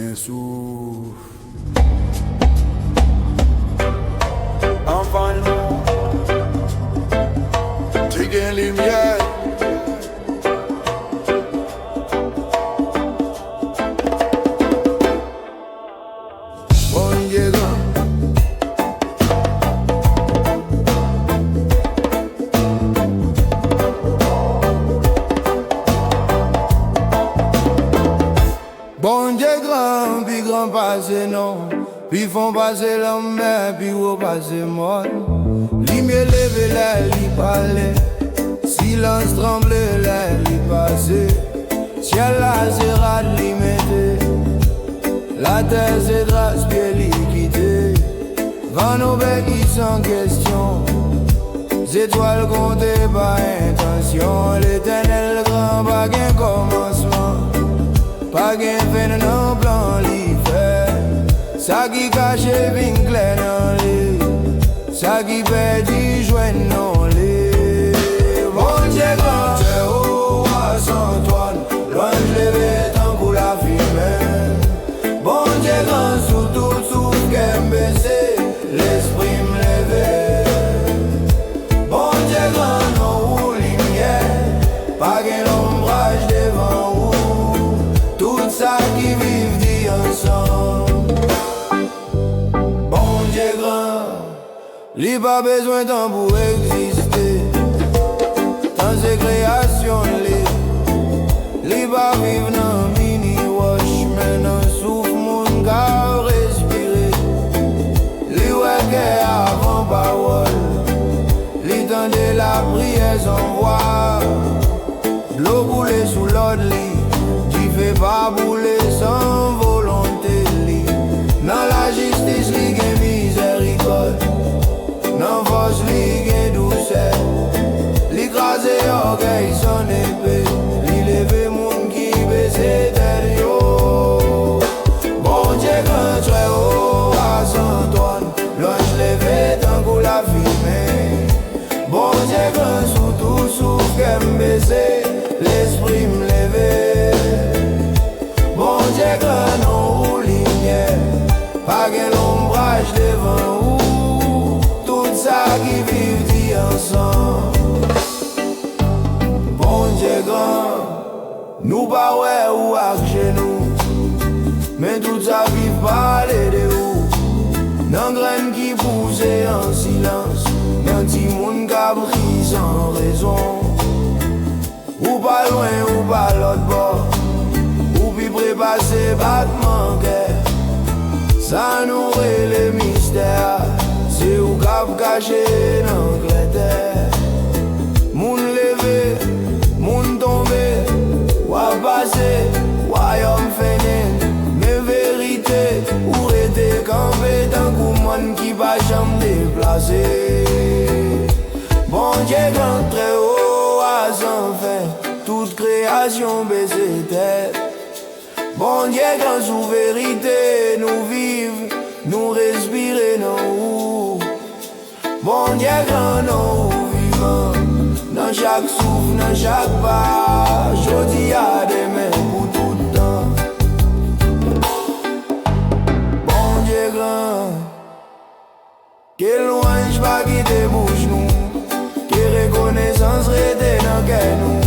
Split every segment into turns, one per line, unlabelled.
gen souf. Enfant nou, ti gen limye. Bon Dieu grand. Bon Dieu grand, puis grand passé non. Puis font passer l'homme, puis ou passer mort. Li mieux levé là, li parlait. Silence tremblé là, li passé. Ciel là, c'est rat, li mettait. La terre, c'est trace, pied, li quitté. Vent nos béquilles sans question. Étoiles comptées par intention. L'éternel grand, pas qu'un commencement. Pas qu'un fin non plan, li fait. Ça qui cache vin clair dans les. Ça qui perdit joint non les. Bon Dieu grand, c'est haut à Saint-Antoine. Loin de lever tant pour la fumée. Bon Dieu grand, sous tout souffle qu'aime baisser. L'esprit me lever. Bon Dieu grand, non ou lumière. Pas qu'un ombrage devant vous. Tout ça qui vivent dit ensemble. Li pas besoin d'un pour exister. Dans ses créations, li pas vivre dans mini-wash. Mais dans souffle, mon gars respirer. Li ouais qu'est avant parole. Li tendait la prière sans voix. L'eau coulée sous l'ordre, qui fait pas bouler sans volonté. Dans la justice, li gagne miséricorde. Non force li gen douceur. L'écrasé orgueil son épée. Li leve moun qui baisse tête yo. Bon Dieu grand très haut à Saint-Antoine. L'ange levé tant qu'on la fumée. Bon Dieu grand sous tout souffle qu'aime baisser. L'esprit me lever. Bon Dieu grand non ou lumière. Pas qu'un ombrage devant vous. Ça qui vivent dit ensemble. Bon Dieu grand, nous pas ouais ou avec genoux. Mais tout ça vive parler de où. Dans graine qui pousse en silence. Dans petit monde qui a pris sans raison. Ou pas loin ou pas l'autre bord. Ou puis prépasser battement cœur. Ça nourrit les mystères. C'est où cap caché dans la terre. Moun levé, moun tombé. Wa passé, royaume fêné. Mais vérité, ou rete campé. Tant qu'au monde qui va jamais déplacer. Bon Dieu grand très haut à sans fin. Toute création baisse tête. Bon Dieu grand sous vérité. Nous vivons, nous respirer non. Bon Dieu grand non vivant. Dans chaque souffle, dans chaque pas. Jodi à demain pour tout le temps. Bon Dieu grand. Que louange pas qui débouche nous. Que reconnaissance rete dans qu'est nous.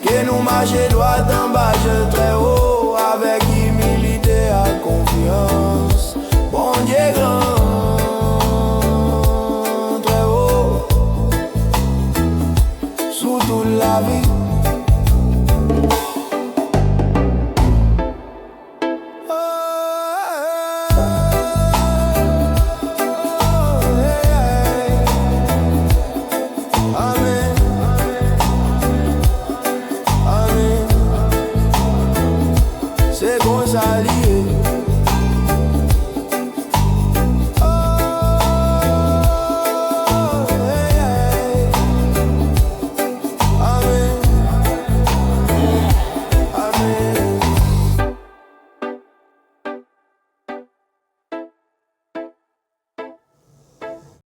Que nous marcher droit en bas, je très haut. Avec humilité et confiance. Bon Dieu grand. Toute la vie. Amen. Amen. C'est bon ça lié.